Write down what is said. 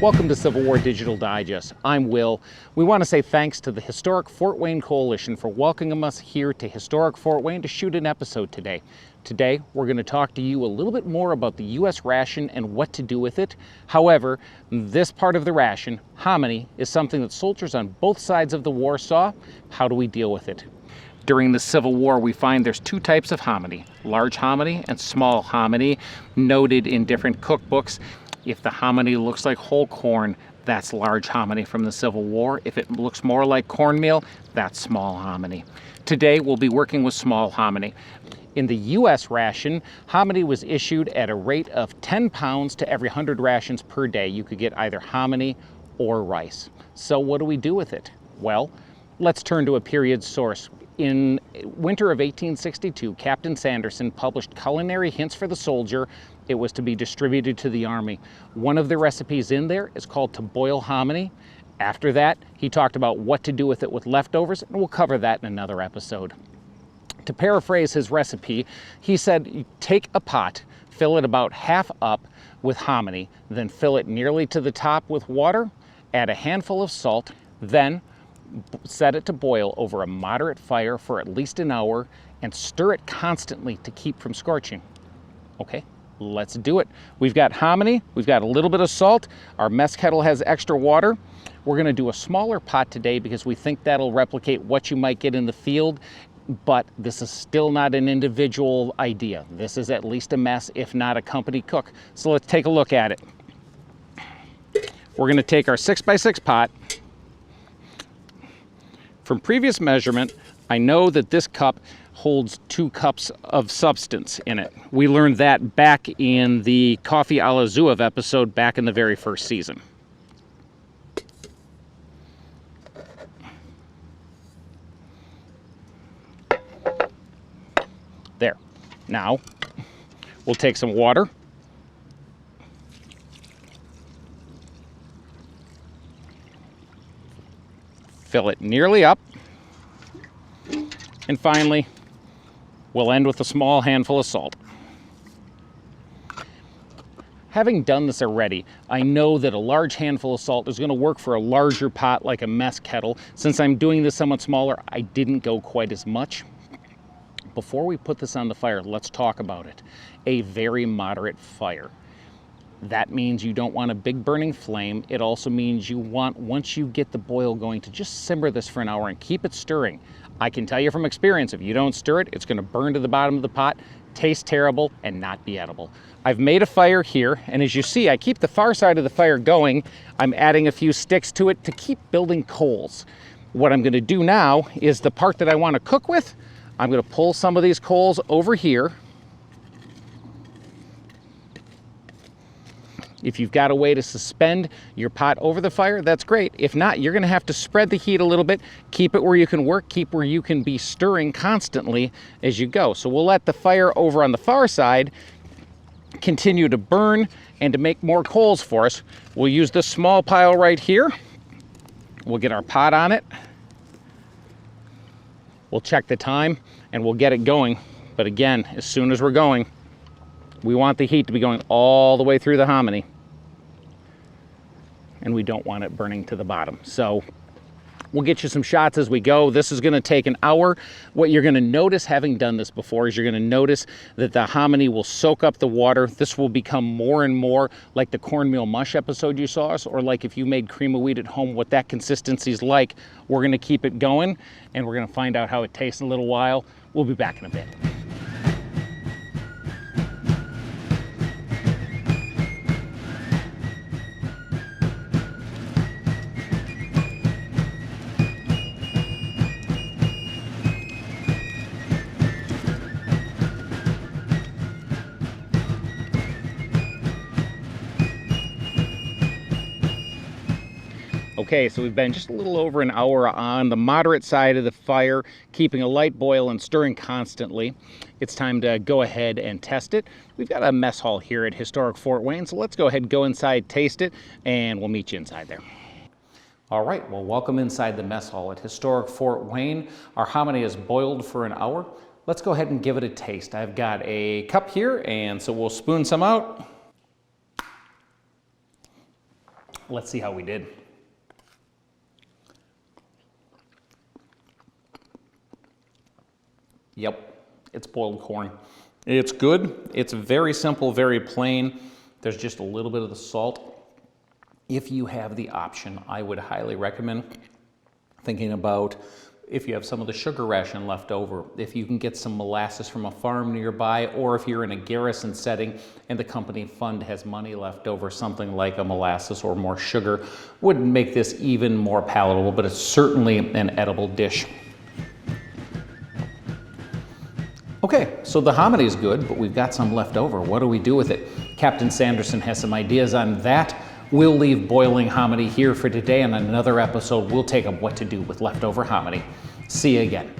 Welcome to Civil War Digital Digest. I'm Will. We want to say thanks to the Historic Fort Wayne Coalition for welcoming us here to Historic Fort Wayne to shoot an episode today. Today, we're going to talk to you a little bit more about the U.S. ration and what to do with it. However, this part of the ration, hominy, is something that soldiers on both sides of the war saw. How do we deal with it? During the Civil War, we find there's two types of hominy, large hominy and small hominy, noted in different cookbooks. If the hominy looks like whole corn, that's large hominy from the Civil War. If it looks more like cornmeal, that's small hominy. Today, we'll be working with small hominy. In the U.S. ration, hominy was issued at a rate of 10 pounds to every 100 rations per day. You could get either hominy or rice. So what do we do with it? Well, let's turn to a period source. In winter of 1862, Captain Sanderson published Culinary Hints for the Soldier. It was to be distributed to the Army. One of the recipes in there is called to boil hominy. After that, he talked about what to do with it with leftovers, and we'll cover that in another episode. To paraphrase his recipe, he said, take a pot, fill it about half up with hominy, then fill it nearly to the top with water, add a handful of salt, then set it to boil over a moderate fire for at least an hour and stir it constantly to keep from scorching. Okay, let's do it. We've got hominy, we've got a little bit of salt, our mess kettle has extra water. We're gonna do a smaller pot today because we think that'll replicate what you might get in the field, but this is still not an individual idea. This is at least a mess, if not a company cook. So let's take a look at it. We're gonna take our 6x6 pot. From previous measurement, I know that this cup holds 2 cups of substance in it. We learned that back in the Coffee a la Zouave episode back in the very first season. There. Now, we'll take some water. Fill it nearly up. And finally, we'll end with a small handful of salt. Having done this already, I know that a large handful of salt is going to work for a larger pot like a mess kettle. Since I'm doing this somewhat smaller, I didn't go quite as much. Before we put this on the fire, let's talk about it. A very moderate fire. That means you don't want a big burning flame. It also means you want, once you get the boil going, to just simmer this for an hour and keep it stirring. I can tell you from experience, if you don't stir it, it's going to burn to the bottom of the pot, taste terrible, and not be edible. I've made a fire here, and as you see, I keep the far side of the fire going. I'm adding a few sticks to it to keep building coals. What I'm going to do now is the part that I want to cook with, I'm going to pull some of these coals over here. If you've got a way to suspend your pot over the fire, that's great. If not, you're going to have to spread the heat a little bit, keep it where you can work, keep where you can be stirring constantly as you go. So we'll let the fire over on the far side continue to burn and to make more coals for us. We'll use this small pile right here. We'll get our pot on it. We'll check the time and we'll get it going. But again, as soon as we're going, we want the heat to be going all the way through the hominy. And we don't want it burning to the bottom. So we'll get you some shots as we go. This is going to take an hour. What you're going to notice, having done this before, is you're going to notice that the hominy will soak up the water. This will become more and more like the cornmeal mush episode you saw us, or like if you made cream of wheat at home, what that consistency is like. We're going to keep it going, and we're going to find out how it tastes in a little while. We'll be back in a bit. Okay, so we've been just a little over an hour on the moderate side of the fire, keeping a light boil and stirring constantly. It's time to go ahead and test it. We've got a mess hall here at Historic Fort Wayne, so let's go ahead and go inside, taste it, and we'll meet you inside there. All right, well, welcome inside the mess hall at Historic Fort Wayne. Our hominy is boiled for an hour. Let's go ahead and give it a taste. I've got a cup here, and so we'll spoon some out. Let's see how we did. Yep, it's boiled corn. It's good. It's very simple, very plain. There's just a little bit of the salt. If you have the option, I would highly recommend thinking about if you have some of the sugar ration left over, if you can get some molasses from a farm nearby, or if you're in a garrison setting and the company fund has money left over, something like a molasses or more sugar would make this even more palatable, but it's certainly an edible dish. Okay, so the hominy is good, but we've got some left over. What do we do with it? Captain Sanderson has some ideas on that. We'll leave boiling hominy here for today, and on another episode, we'll take up what to do with leftover hominy. See you again.